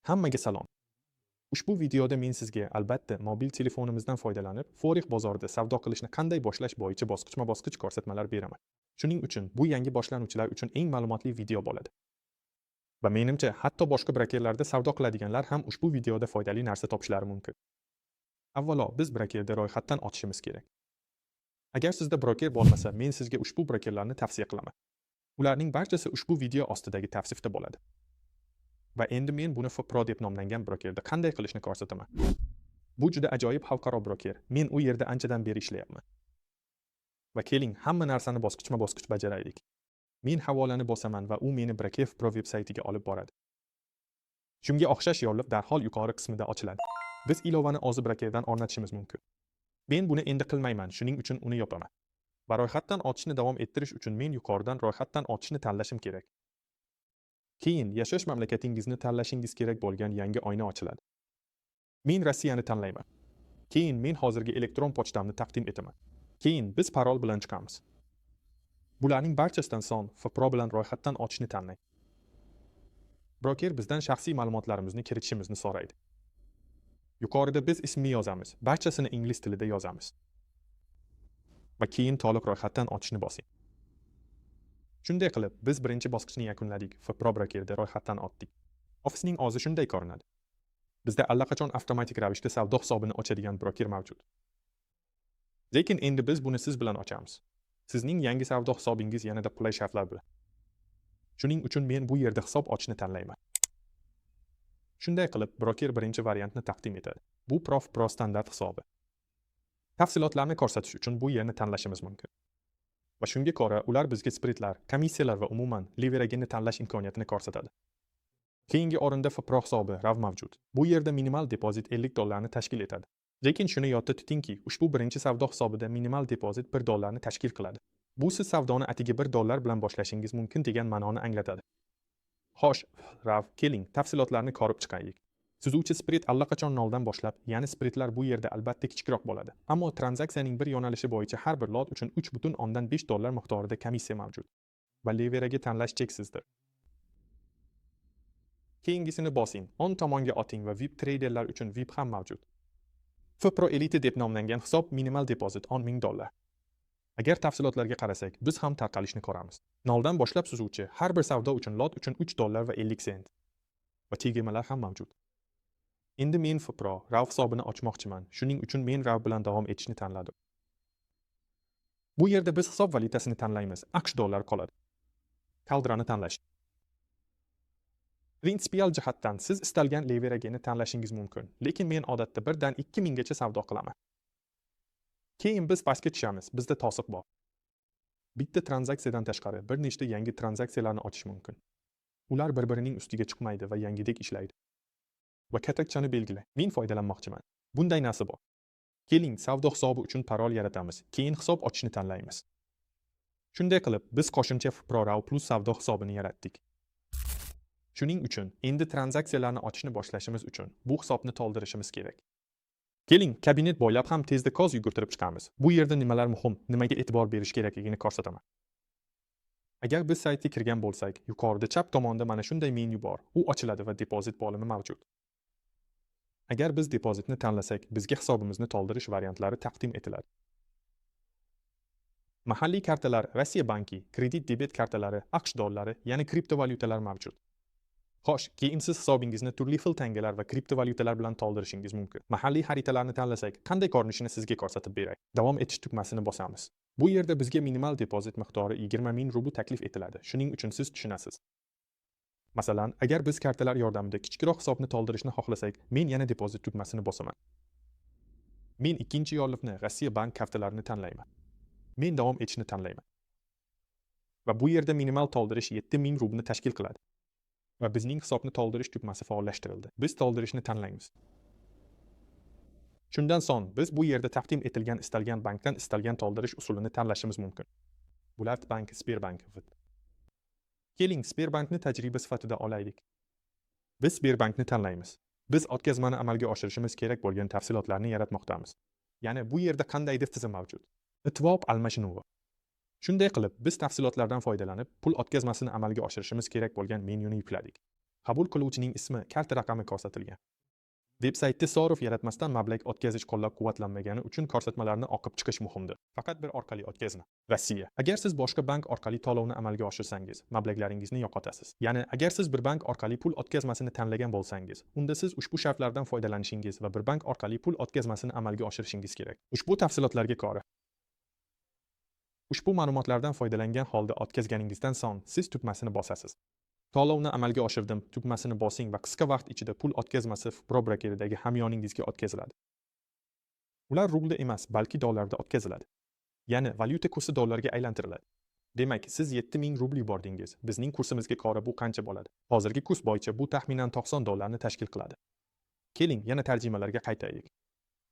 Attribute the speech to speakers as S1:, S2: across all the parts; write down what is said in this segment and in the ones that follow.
S1: Hammaga salom. Ushbu videoda men sizga albatta mobil telefonimizdan foydalanib, forex bozorida savdo qilishni qanday boshlash bo'yicha bosqichma-bosqich ko'rsatmalar beraman. Shuning uchun bu yangi boshlanuvchilar uchun eng ma'lumotli video bo'ladi. Va menimcha, hatto boshqa brokerlarda savdo qiladiganlar ham ushbu videoda foydali narsa topishlari mumkin. Avvalo, biz brokerda ro'yxatdan o'tishimiz kerak. Agar sizda broker bo'lmasa, men sizga ushbu brokerlarni tavsiya qilaman. Ularning barchasi ushbu video ostidagi tavsifda bo'ladi. Va endi men buni FPRO deb nomlangan brokerda qanday qilishni ko'rsataman. Bu juda ajoyib xalqaro broker. Men u yerda anchadan beri ishlayapman. Va keling, hamma narsani bosqichma-bosqich bajaraylik. Men havolani bosaman va u meni Broker FPRO veb-saytiga olib boradi. Shunga o'xshash yo'llar darhol yuqori qismida ochiladi. Biz ilovani o'zi brokerdan o'rnatishimiz mumkin. Men buni endi qilmayman, shuning uchun uni yopaman. Va ro'yxatdan o'tishni davom ettirish uchun men yuqoridan ro'yxatdan o'tishni tanlashim kerak. Keyin yashash mamlakatingizni tanlashingiz kerak bo'lgan yangi oyna ochiladi. Men Rossiyani tanlayman. Keyin men hozirgi elektron pochtamni taqdim etaman. Keyin biz parol bilan chiqamiz. Bularning barchasidan so'ng FPRO bilan ro'yxatdan o'tishni tanlang. Broker bizdan shaxsiy ma'lumotlarimizni kiritishimizni so'raydi. Yuqorida biz ismni yozamiz, barchasini ingliz tilida yozamiz. Va keyin to'liq ro'yxatdan o'tishni bosing. Shunday qilib, biz birinchi bosqichni yakunladik. FPRO brokerda ro'yxatdan o'tdik. Ofisning o'zi shunday ko'rinadi. Bizda allaqachon avtomatik ravishda savdo hisobini ochadigan broker mavjud. Lekin endi biz buni siz bilan ochamiz. Sizning yangi savdo hisobingiz yanada qulay shartlar bilan. Shuning uchun men bu yerda hisob ochishni tanlayman. Shunday qilib, broker birinchi variantni taqdim etadi. Bu FPRO standart hisobi. Tafsilotlarni ko'rsatish uchun bu yerni tanlashimiz mumkin. Va shunga ko'ra, ular bizga spreadlar, komissiyalar va umuman leveragini tanlash imkoniyatini ko'rsatadi. Keyingi o'rinda FPRO hisobi RAV mavjud. Bu yerda minimal depozit $50 tashkil etadi. Lekin shuni yodda tutingki, ushbu birinchi savdo hisobida minimal depozit $1 tashkil qiladi. Bu siz savdoni atiga $1 bilan boshlashingiz mumkin degan ma'noni anglatadi. Xo'sh, RAV, keling, tafsilotlarni ko'rib chiqaylik. Suzuvchi spread allaqachon noldan boshlab, ya'ni spreadlar bu yerda albatta kichikroq bo'ladi. Ammo tranzaksiyaning bir yo'nalishi bo'yicha har bir lot uchun $3.5 miqdorida komissiya mavjud. Va leveragi tanlash cheksizdir. Keyingisini bosing, o'ng tomonga o'ting va VIP traderlar uchun VIP ham mavjud. FPRO Elite deb nomlangan hisob minimal depozit $10,000. Agar tafsilotlarga qarasak, biz ham tarqalishni ko'ramiz. Noldan boshlab suzuvchi har bir savdo uchun lot uchun $3.50 va chegirmalar ham mavjud. Endi men FPRO RAV hisobini ochmoqchiman. Shuning uchun men RAV bilan davom etishni tanladim. Bu yerda biz hisob valyutasini tanlaymiz. AQSh dollari qoladi. Kaldrani tanlash. Prinsipial jihatdan siz istalgan leveragini tanlashingiz mumkin, lekin men odatda 1 dan 2000 gacha savdo qilaman. Keyin biz pastga tushamiz. Bizda to'siq bor. Bitta tranzaksiyadan tashqari bir nechta yangi tranzaksiyalarni ochish mumkin. Ular bir-birining ustiga chiqmaydi va yangidek ishlaydi. Va katakchani belgilang. Men foydalanmoqchiman. Bunday narsa bor. Keling, savdo hisobi uchun parol yaratamiz. Keyin hisob ochishni tanlaymiz. Shunday qilib, biz qo'shimcha FPRO RAV plus savdo hisobini yaratdik. Shuning uchun endi tranzaksiyalarni ochishni boshlashimiz uchun bu hisobni to'ldirishimiz kerak. Keling, kabinet bo'ylab ham tezda ko'z yugurtirib chiqamiz. Bu yerda nimalar muhim, nimaga e'tibor berish kerakligini ko'rsataman. Agar biz saytga kirgan bo'lsak, yuqorida chap tomonda mana shunday menu bor. U ochiladi va depozit bo'limi mavjud. Agar biz depozitni tanlasak, bizga hisobimizni to'ldirish variantlari taqdim etiladi. Mahalliy kartalar, Rossiya banki, kredit debet kartalari, AQSh dollari, ya'ni kriptovalyutalar mavjud. Xo'sh, keyin siz hisobingizni turli xil tangalar va kriptovalyutalar bilan to'ldirishingiz mumkin. Mahalliy xaritalarni tanlasak, qanday ko'rinishini sizga ko'rsatib beray. Davom etish tugmasini bosamiz. Bu yerda bizga minimal depozit miqdori 20,000 rubl taklif etiladi. Shuning uchun siz tushunasiz. Masalan, agar biz kartalar yordamida kichikroq hisobni to'ldirishni xohlasak, men yana depozit tugmasini bosaman. Men ikkinchi yo'lni Rossiya bank kartalarini tanlayman. Men davom etishni tanlayman. Va bu yerda minimal to'ldirish 7000 rublni tashkil qiladi. Va bizning hisobni to'ldirish tugmasi faollashtirildi. Biz to'ldirishni tanlaymiz. Shundan so'ng biz bu yerda taqdim etilgan istalgan bankdan istalgan to'ldirish usulini tanlashimiz mumkin. Bular bank, Sberbank. Keling, Sberbankni tajriba sifatida olaylik. Biz Sberbankni tanlaymiz. Biz o'tkazmani amalga oshirishimiz kerak bo'lgan tafsilotlarni yaratmoqdamiz. Ya'ni bu yerda qandaydir tizim mavjud. Itvob almashinuvi. Shunday qilib, biz tafsilotlardan foydalanib, pul o'tkazmasini amalga oshirishimiz kerak bo'lgan menyuni yukladik. Qabul qiluvchining ismi, karta raqami ko'rsatilgan. Veb-saytda sog'liq yaratmasdan mablag' o'tkazish qo'llab-quvvatlanmagani uchun ko'rsatmalarni o'qib chiqish muhimdir. Faqat bir orqali o'tkazma. Rossiya. Agar siz boshqa bank orqali to'lovni amalga oshirsangiz, mablag'laringizni yo'qotasiz. Ya'ni agar siz bir bank orqali pul o'tkazmasini tanlagan bo'lsangiz, unda siz ushbu shartlardan foydalanishingiz va bir bank orqali pul o'tkazmasini amalga oshirishingiz kerak. Ushbu tafsilotlarga ko'ra ushbu ma'lumotlardan foydalangan holda o'tkazganingizdan so'ng siz tugmasini bosasiz. To'lovni amalga oshirdim tugmasini bosing va qisqa vaqt ichida pul o'tkazmasi Pro brokeridagi hamyoningizga o'tkaziladi. Ular rublda emas, balki dollarda o'tkaziladi. Ya'ni valyuta kursi dollarga aylantiriladi. Demak, siz 7000 rubl yubordingiz. Bizning kursimizga ko'ra bu qancha bo'ladi? Hozirgi kurs bo'yicha bu taxminan $90 tashkil qiladi. Keling, yana tarjimalarga qaytaylik.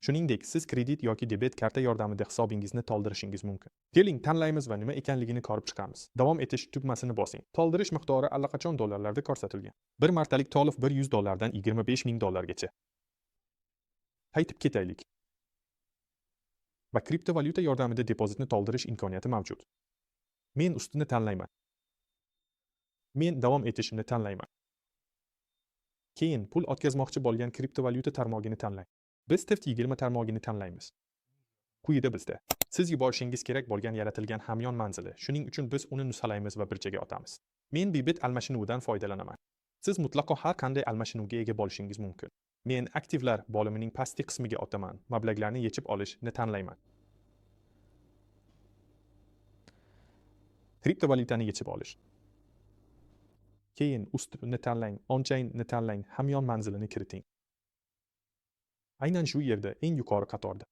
S1: Shuningdek, siz kredit yoki debet karta yordamida hisobingizni to'ldirishingiz mumkin. Keling, tanlaymiz va nima ekanligini ko'rib chiqamiz. Davom etish tugmasini bosing. To'ldirish miqdori allaqachon dollarlarda ko'rsatilgan. Bir martalik to'lov $100 dan $25,000 gacha. Qaytib ketaylik. Va kriptovalyuta yordamida depozitni to'ldirish imkoniyati mavjud. Men ustini tanlayman. Men davom etishni tanlayman. Keyin pul o'tkazmoqchi bo'lgan kriptovalyuta tarmog'ini tanlang. Biz TIFT20 tarmog'ini tanlaymiz. Quyida bizda siz yuborishingiz kerak bo'lgan yaratilgan hamyon manzili. Shuning uchun biz uni nusxalaymiz va bir joyga otamiz. Men Bybit almashinuvidan foydalanaman. Siz mutlaqo har qanday almashinuvga ega bo'lishingiz mumkin. Men aktivlar bo'limining pastki qismiga otaman. Mablag'larni yechib olishni tanlayman. Kriptovalyutani yechib olish. Keyin ustini tanlang, on-chainni tanlang, hamyon manzilini kiriting. Aynan shu yerda eng yuqori qatorda.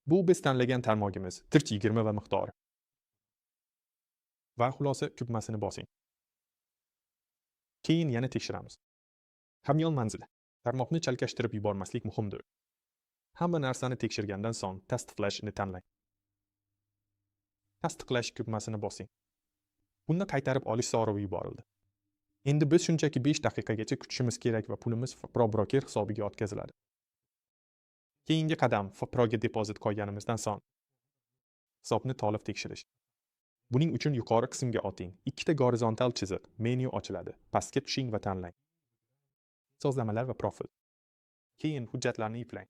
S1: Bu biz tanlagan tarmog'imiz, TIFT20 va miqdori. Va xulosa tugmasini bosing. Keyin yana tekshiramiz. Hamyon manzili. Tarmoqni chalkashtirib yubormaslik muhimdir. Hamma narsani tekshirgandan so'ng tasdiqlashni tanlang. Tasdiqlash tugmasini bosing. Buni qaytarib olish so'rovi yuborildi. Endi biz shunchaki 5 daqiqagacha kutishimiz kerak va pulimiz Pro broker hisobiga o'tkaziladi. Keyingi qadam Proga depozit qo'yganimizdan so'ng hisobni to'liq tekshirish. Buning uchun yuqori qismga oting. Ikkita gorizontal chiziq, menu ochiladi. Pastga tushing va tanlang. Sozlamalar va profil. Keyin hujjatlarni yuklang.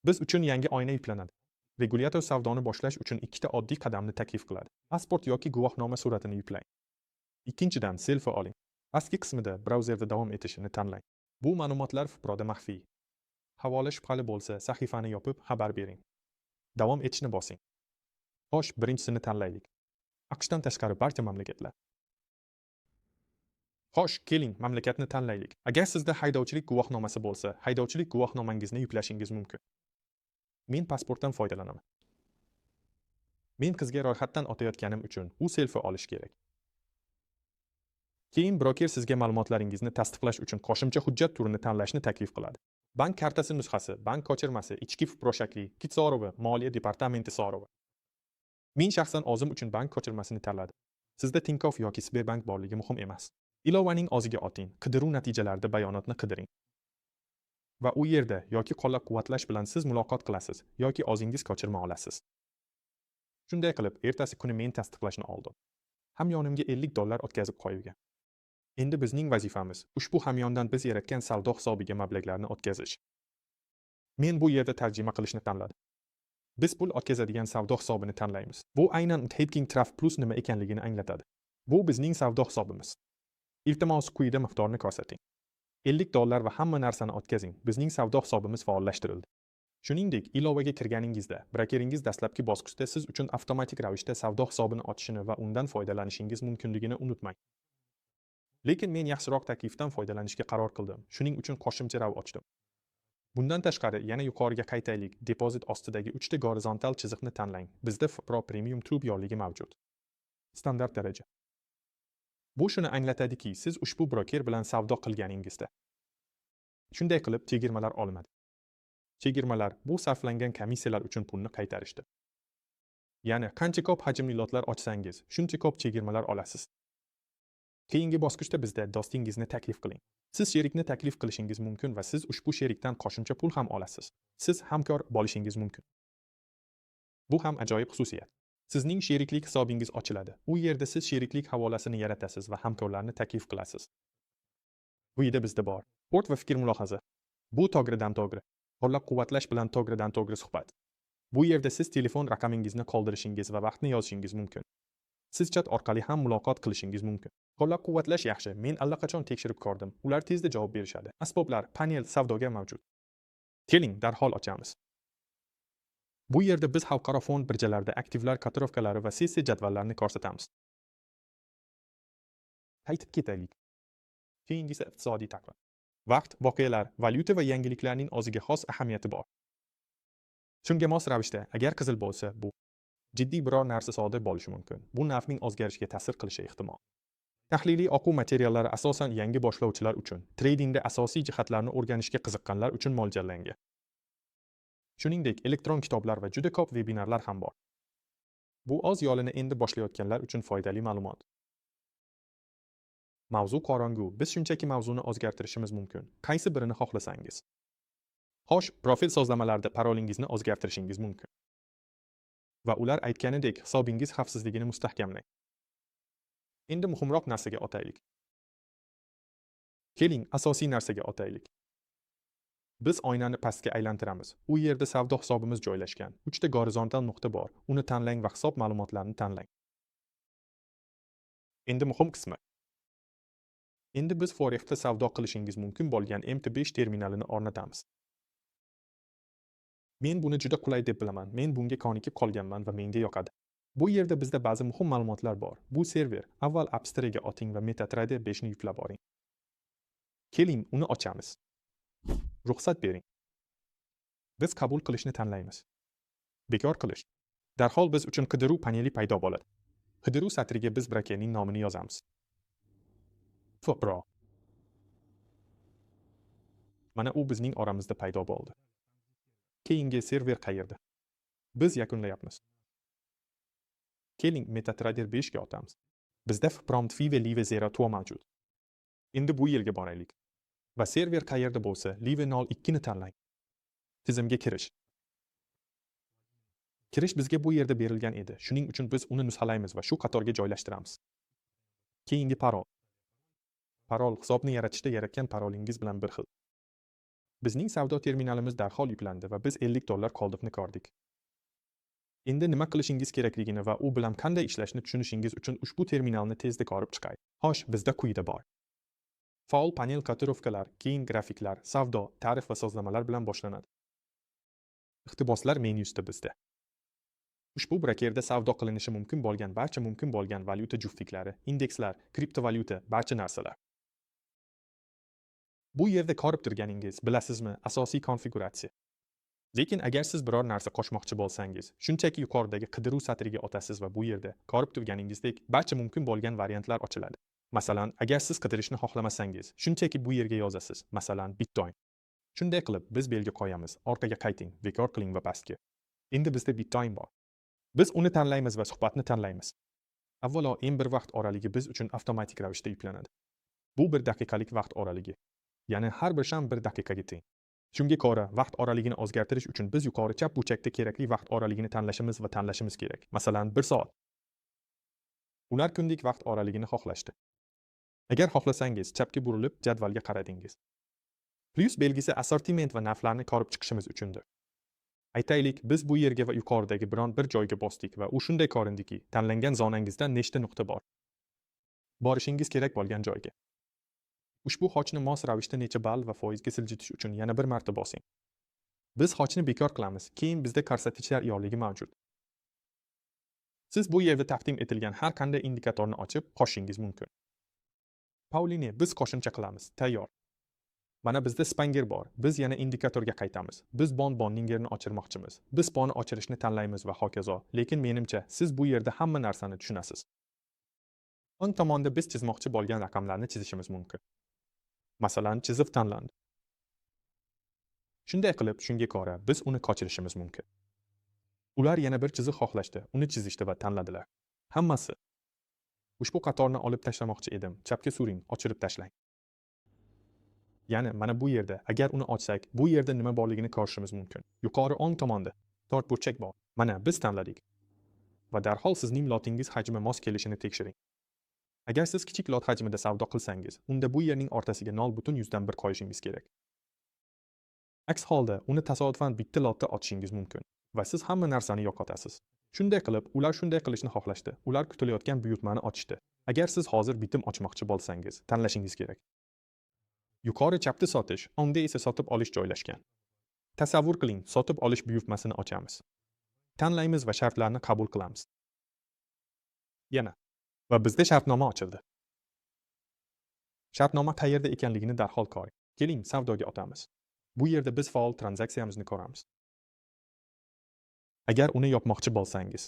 S1: Biz uchun yangi oyna yuklanadi. Regulyator savdoni boshlash uchun ikkita oddiy qadamni taklif qiladi. Pasport yoki guvohnoma suratini yuklang. Ikkinchidan, selfie oling. Pastki qismida brauzerda davom etishini tanlang. Bu ma'lumotlar Proda maxfiy. Havola shubhali bo'lsa, sahifani yopib xabar bering. Davom etishni bosing. Xo'sh, birinchisini tanlaylik. AQShdan tashqari barcha mamlakatlar. Xo'sh, keling, mamlakatni tanlaylik. Agar sizda haydovchilik guvohnomasi bo'lsa, haydovchilik guvohnomangizni yuklashingiz mumkin. Men pasportdan foydalanaman. Men qizga ro'yxatdan o'tayotganim uchun u selfie olish kerak. Keyin broker sizga ma'lumotlaringizni tasdiqlash uchun qo'shimcha hujjat turini tanlashni taklif qiladi. Bank kartasi nusxasi, bank ko'chirmasi, ichki FPRO shakli, kit so'rovi, moliya departamenti so'rovi. Men shaxsan o'zim uchun bank ko'chirmasini tanladim. Sizda Tinkoff yoki Sberbank borligi muhim emas. Ilovaning o'ziga oting, qidiruv natijalarida bayonotni qidiring. Va u yerda yoki qo'llab-quvvatlash bilan siz muloqot qilasiz yoki o'zingiz ko'chirma olasiz. Shunday qilib, ertasi kuni men tasdiqlashni oldim. Hamyonimga $50 o'tkazib qo'yilgan. Endi bizning vazifamiz ushbu hamyondan biz yaratgan savdo hisobiga mablag'larni o'tkazish. Men bu yerda tarjima qilishni tanladim. Biz pul o'tkazadigan savdo hisobini tanlaymiz. Bu aynan Hedging Trust Plus nima ekanligini anglatadi. Bu bizning savdo hisobimiz. Iltimos quyida miqdorni ko'rsating. $50 va hamma narsani o'tkazing. Bizning savdo hisobimiz faollashtirildi. Shuningdek, ilovaga kirganingizda, brokeringiz dastlabki bosqichda siz uchun avtomatik ravishda savdo hisobini ochishini va undan foydalanishingiz mumkinligini unutmang. Lekin men yaxshiroq taklifdan foydalanishga qaror qildim. Shuning uchun qo'shimcha rav ochdim. Bundan tashqari, yana yuqoriga qaytaylik. Depozit ostidagi 3 ta gorizontal chiziqni tanlang. Bizda Pro Premium Tube yorligi mavjud. Standart daraja. Bu shuni anglatadiki, siz ushbu broker bilan savdo qilganingizda. Shunday qilib, chegirmalar olinadi. Chegirmalar bu sarflangan komissiyalar uchun pulni qaytarishdir. Ya'ni qancha ko'p hajmli lotlar ochsangiz, shuncha ko'p chegirmalar olasiz. Keyingi bosqichda bizda do'stingizni taklif qiling. Siz sherikni taklif qilishingiz mumkin va siz ushbu sherikdan qo'shimcha pul ham olasiz. Siz hamkor bo'lishingiz mumkin. Bu ham ajoyib xususiyat. Sizning sheriklik hisobingiz ochiladi. U yerda siz sheriklik havolasini yaratasiz va hamkorlarni taklif qilasiz. Quyida bizda bor. Sport va fikr mulohaza. Bu to'g'ridan to'g'ri. Qo'llab-quvvatlash bilan to'g'ridan to'g'ri suhbat. Bu yerda siz telefon raqamingizni qoldirishingiz va vaqtni yozishingiz mumkin. Siz chat orqali ham muloqot qilishingiz mumkin. Qo'llab-quvvatlash yaxshi. Men allaqachon tekshirib ko'rdim. Ular tezda javob berishadi. Asboblar, panel savdoga mavjud. Keling, darhol ochamiz. Bu yerda biz xalqaro fond birjalarida aktivlar kotirovkalari va sessiya jadvallarini ko'rsatamiz. Qaytib ketaylik. Keyingisi iqtisodiy taqvim. Vaqt, voqealar, valyuta va yangiliklarning o'ziga xos ahamiyati bor. Shunga mos ravishda, agar qizil bo'lsa, bu jiddiy biror narsa sodir bo'lishi mumkin. Bu narxning o'zgarishiga ta'sir qilishi ehtimol. Tahliliy o'quv materiallari asosan yangi boshlovchilar uchun, tradingda asosiy jihatlarni o'rganishga qiziqqanlar uchun mo'ljallangan. Shuningdek, elektron kitoblar va juda ko'p vebinarlar ham bor. Bu o'z yo'lini endi boshlayotganlar uchun foydali ma'lumot. Mavzu qorong'u. Biz shunchaki mavzuni o'zgartirishimiz mumkin. Qaysi birini xohlasangiz. Xo'sh, profil sozlamalarida parolingizni o'zgartirishingiz mumkin. Va ular aytganidek, hisobingiz xavfsizligini mustahkamlang. Endi muhimroq narsaga o'taylik. Keling, asosiy narsaga o'taylik. Biz oynani pastga aylantiramiz. U yerda savdo hisobimiz joylashgan. 3 ta gorizontal nuqta bor. Uni tanlang va hisob ma'lumotlarini tanlang. Endi muhim qismi. Endi biz Forexda savdo qilishingiz mumkin bo'lgan MT5 terminalini o'rnatamiz. Men buni juda qulay deb bilaman. Men bunga ko'nikib qolganman va menga yoqadi. Bu yerda bizda ba'zi muhim ma'lumotlar bor. Bu server. Avval App Store'ga oting va MetaTrader 5 ni yuklab oling. Keling, uni ochamiz. Ruxsat bering. Biz qabul qilishni tanlaymiz. Bekor qilish. Darhol biz uchun qidiruv paneli paydo bo'ladi. Qidiruv satriga biz brakerning nomini yozamiz. Pro. Mana u bizning oramizda paydo bo'ldi. Keyingi server qayerda? Biz yakunlayapmiz. Keling, MetaTrader 5 ga o'tamiz. Bizda prompt fee va live 02 mavjud. Endi bu yerga boraylik. Va server qayerda bo'lsa, live 02 ni tanlang. Tizimga kirish. Kirish bizga bu yerda berilgan edi. Shuning uchun biz uni nusxalaymiz va shu qatorga joylashtiramiz. Keyingi parol. Parol hisobni yaratishda yaratgan parolingiz bilan bir xil. Bizning savdo terminalimiz darhol yuklandi va biz $50 qoldiqni ko'rdik. Endi nima qilishingiz kerakligini va u bilan qanday ishlashni tushunishingiz uchun ushbu terminalni tezda ko'rib chiqay. Xo'sh, bizda quyida bor. Faol panel kotirovkalar, keyin grafiklar, savdo, tarif va sozlamalar bilan boshlanadi. Iqtiboslar menyusida bizda. Ushbu brakerda savdo qilinishi mumkin bo'lgan valyuta juftliklari, indekslar, kriptovalyuta, barcha narsalar. Bu yerda ko'rib turganingiz, bilasizmi, asosiy konfiguratsiya. Lekin agar siz biror narsa qo'shmoqchi bo'lsangiz, shunchaki yuqoridagi qidiruv satriga o'tasiz va bu yerda ko'rib turganingizdek barcha mumkin bo'lgan variantlar ochiladi. Masalan, agar siz qidirishni xohlamasangiz, shunchaki bu yerga yozasiz. Masalan, Bitcoin. Shunday qilib, biz belgi qo'yamiz. Orqaga qayting, bekor qiling va pastga. Endi bizda Bitcoin bor. Biz uni tanlaymiz va suhbatni tanlaymiz. Avvalo, eng bir vaqt oraligi biz uchun avtomatik ravishda yuklanadi. Bu 1 daqiqalik vaqt oraligi. Ya'ni har bir sham 1 daqiqaga teng. Shunga ko'ra, vaqt oraligini o'zgartirish uchun biz yuqori chap burchakda kerakli vaqt oraligini tanlashimiz kerak. Masalan, 1 soat. Ular kunlik vaqt oraligini xohlashdi. Agar xohlasangiz, chapga burilib jadvalga qaradingiz. Plus belgisi assortiment va narxlarni ko'rib chiqishimiz uchundir. Aytaylik, biz bu yerga va yuqoridagi biron bir joyga bosdik va u shunday ko'rindiki, tanlangan zonangizda nechta nuqta bor. Borishingiz kerak bo'lgan joyga. Ushbu xochni mos ravishda necha ball va foizga siljitish uchun yana bir marta bosing. Biz xochni bekor qilamiz, keyin bizda ko'rsatkichlar yorligi mavjud. Siz bu yerda taqdim etilgan har qanday indikatorni ochib, qo'shishingiz mumkin. Pauline, biz qo'shimcha qilamiz. Tayyor. Mana bizda Spanger bor. Biz yana indikatorga qaytamiz. Biz Bondingerni ochirmoqchimiz. Biz bonni ochirishni tanlaymiz va hokazo. Lekin menimcha, siz bu yerda hamma narsani tushunasiz. O'ng tomonda biz chizmoqchi bo'lgan raqamlarni chizishimiz mumkin. Masalan, chizib tanlandi. Shunday qilib, shunga ko'ra biz uni qochirishimiz mumkin. Ular yana bir chiziq xohlashdi, uni chizishdi va tanladilar. Hammasi. Ushbu qatorni olib tashlamoqchi edim. Chapga suring, ochirib tashlang. Ya'ni mana bu yerda, agar uni ochsak, bu yerda nima borligini ko'rishimiz mumkin. Yuqori o'ng tomonda to'rt burchak bor. Mana biz tanladik. Va darhol sizning lotingiz hajmi mos kelishini tekshiring. Agar siz kichik lot hajmida savdo qilsangiz, unda bu yerning ortasiga 0,1 qo'yishingiz kerak. Aks holda uni tasodifan bitta lotda ochishingiz mumkin va siz hamma narsani yo'qotasiz. Shunday qilib, ular shunday qilishni xohlashdi. Ular kutilayotgan buyurtmani ochishdi. Agar siz hozir bitim ochmoqchi bo'lsangiz, tanlashingiz kerak. Yuqori chapda sotish, o'ngda esa sotib olish joylashgan. Tasavvur qiling, sotib olish buyurtmasini ochamiz. Tanlaymiz va shartlarni qabul qilamiz. Yana va bizda shartnoma ochildi. Shartnoma qayerda ekanligini darhol ko'ring. Keling, savdoga o'tamiz. Bu yerda biz faol tranzaksiyamizni ko'ramiz. Agar uni yopmoqchi bo'lsangiz,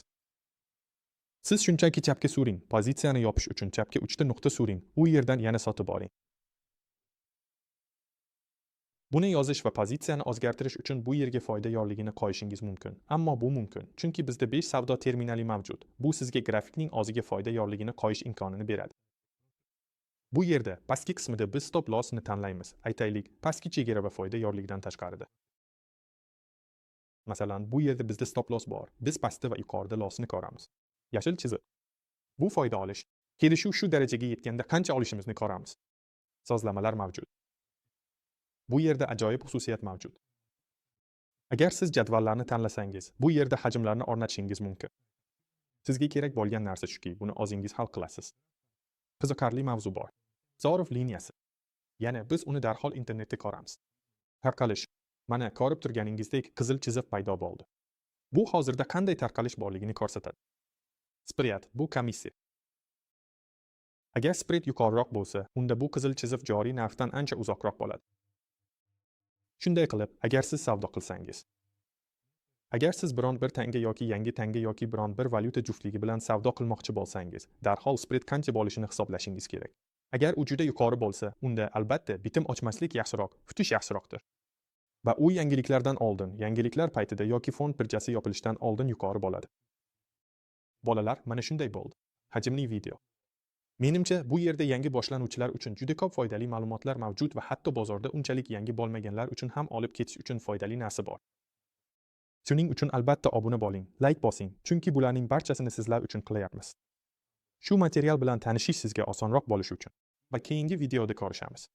S1: siz shunchaki chapga suring. Pozitsiyani yopish uchun chapga 3 ta nuqta suring. U yerdan yana sotib oling. Buni yozish va pozitsiyani o'zgartirish uchun bu yerga foyda yorligini qo'yishingiz mumkin. Ammo bu mumkin, chunki bizda 5 savdo terminali mavjud. Bu sizga grafikning o'ziga foyda yorligini qo'yish imkonini beradi. Bu yerda pastki qismida biz stop lossni tanlaymiz. Aytaylik, pastki chegara va foyda yorligidan tashqarida. Masalan, bu yerda bizda stop loss bor. Biz pastda va yuqorida lossni ko'ramiz. Yashil chiziq. Bu foyda olish. Kelishuv shu darajaga yetganda qancha olishimizni ko'ramiz. Sozlamalar mavjud. Bu yerda ajoyib xususiyat mavjud. Agar siz jadvallarni tanlasangiz, bu yerda hajmlarni o'rnatishingiz mumkin. Sizga kerak bo'lgan narsa shuki, buni o'zingiz hal qilasiz. Qiziqarli mavzu bor. Zorov liniyasi. Ya'ni biz uni darhol internetda ko'ramiz. Tarqalish. Mana ko'rib turganingizdek qizil chiziq paydo bo'ldi. Bu hozirda qanday tarqalish borligini ko'rsatadi. Spread bu komissiya. Agar spread yuqoriroq bo'lsa, unda bu qizil chiziq joriy narxdan ancha uzoqroq bo'ladi. Shunday qilib, agar siz savdo qilsangiz, agar siz biron bir tanga yoki yangi tanga yoki biron bir valyuta juftligi bilan savdo qilmoqchi bo'lsangiz, darhol spread qancha bo'lishini hisoblashingiz kerak. Agar u juda yuqori bo'lsa, unda albatta bitim ochmaslik yaxshiroq, kutish yaxshiroqdir. Va u yangiliklardan oldin, yangiliklar paytida yoki fond birjasi yopilishdan oldin yuqori bo'ladi. Bolalar, mana shunday bo'ldi. Hajmli video. Menimcha, bu yerda yangi boshlanuvchilar uchun juda ko'p foydali ma'lumotlar mavjud va hatto bozorda unchalik yangi bo'lmaganlar uchun ham olib ketish uchun foydali narsa bor. Shuning uchun albatta obuna bo'ling, like bosing, chunki bularning barchasini sizlar uchun qilyapmiz. Shu material bilan tanishish sizga osonroq bo'lishi uchun va keyingi videoda ko'rishamiz.